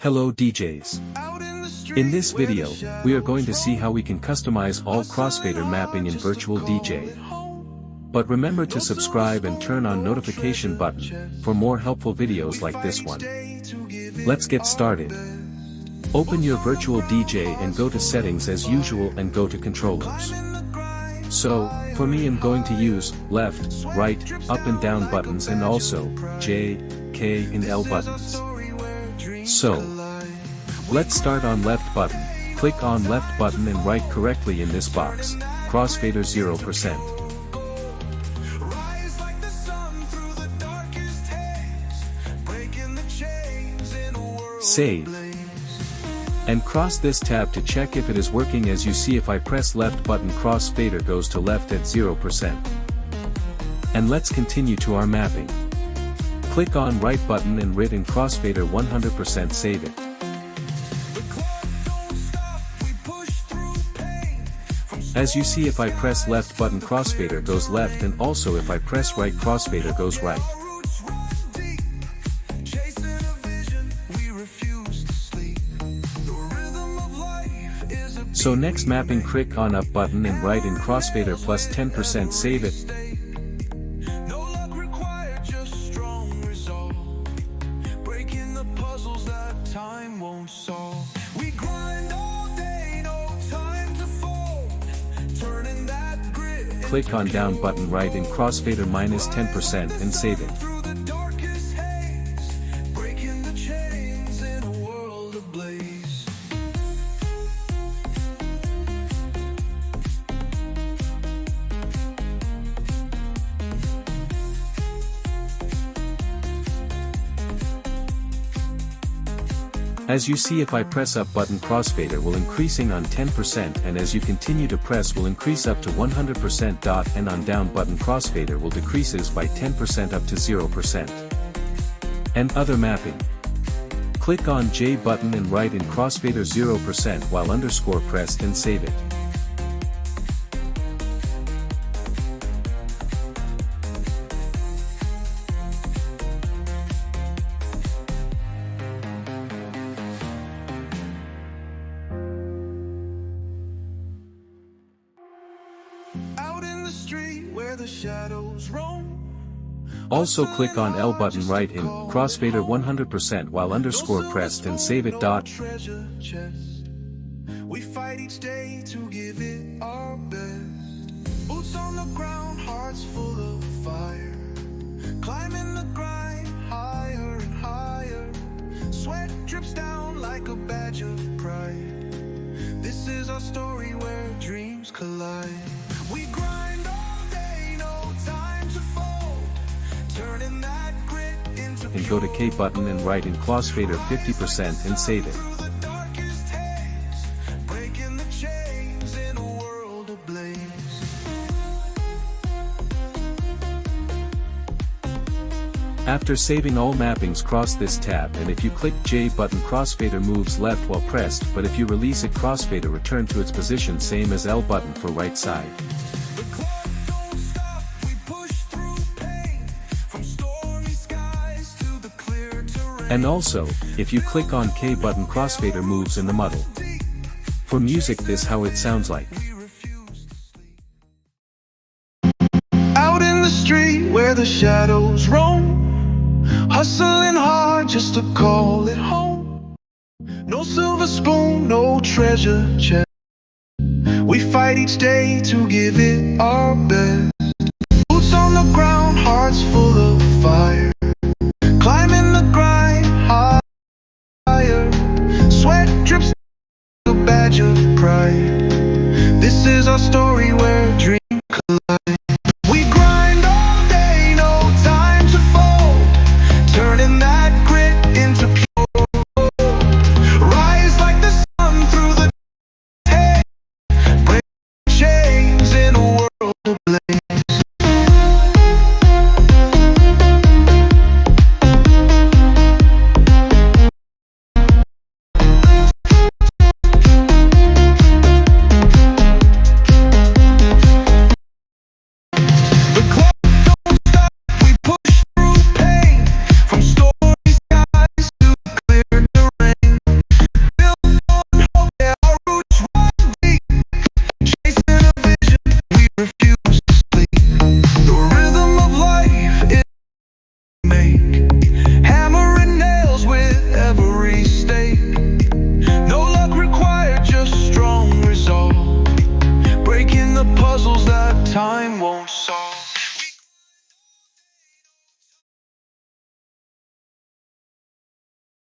Hello DJs. In this video, we are going to see how we can customize all crossfader mapping in Virtual DJ. But remember to subscribe and turn on notification button for more helpful videos like this one. Let's get started. Open your Virtual DJ and go to Settings as usual and go to Controllers. So, for me I'm going to use left, right, up and down buttons and also J, K and L buttons. So, let's start on left button. Click on left button and write correctly in this box, Crossfader 0%. Save. And cross this tab to check if it is working. As you see, if I press left button, crossfader goes to left at 0%. And let's continue to our mapping. Click on right button and write in crossfader 100%, save it. As you see, if I press left button, crossfader goes left, and also if I press right, crossfader goes right. So next mapping, click on up button and write in crossfader plus 10%, save it. Click on down button, write in crossfader minus 10% and save it. As you see, if I press up button, crossfader will increasing on 10%, and as you continue to press will increase up to 100%. And on down button, crossfader will decreases by 10% up to 0%. And other mapping. Click on J button and write in crossfader 0% while underscore pressed and save it. Also click on L button, write in crossfader 100% while underscore pressed and save it. We fight each day to give it our best. Boots on the ground, hearts full of fire. Climbing the grind, higher and higher. Sweat drips down like a badge of pride. This is our story where dreams collide. We grind all day, no time to fold. Turning that grit into and go to K button and write in crossfader 50% and save it. After saving all mappings, cross this tab, and if you click J button, crossfader moves left while pressed, but if you release it, crossfader return to its position, same as L button for right side. And also, if you click on K button, crossfader moves in the muddle. For music, this how it sounds like. Out in the street where the shadows roam, hustling hard just to call it home. No silver spoon, no treasure chest. We fight each day to give it our best. Boots on the ground, hearts full of fire. Climbing the grind, higher. Sweat drips like a badge of pride. This is our story where dreams collide. We grind all day, no time to fold. Turning that grit into pure gold. Rise like the sun through the day. Break chains in a world ablaze. puzzles that time won't solve.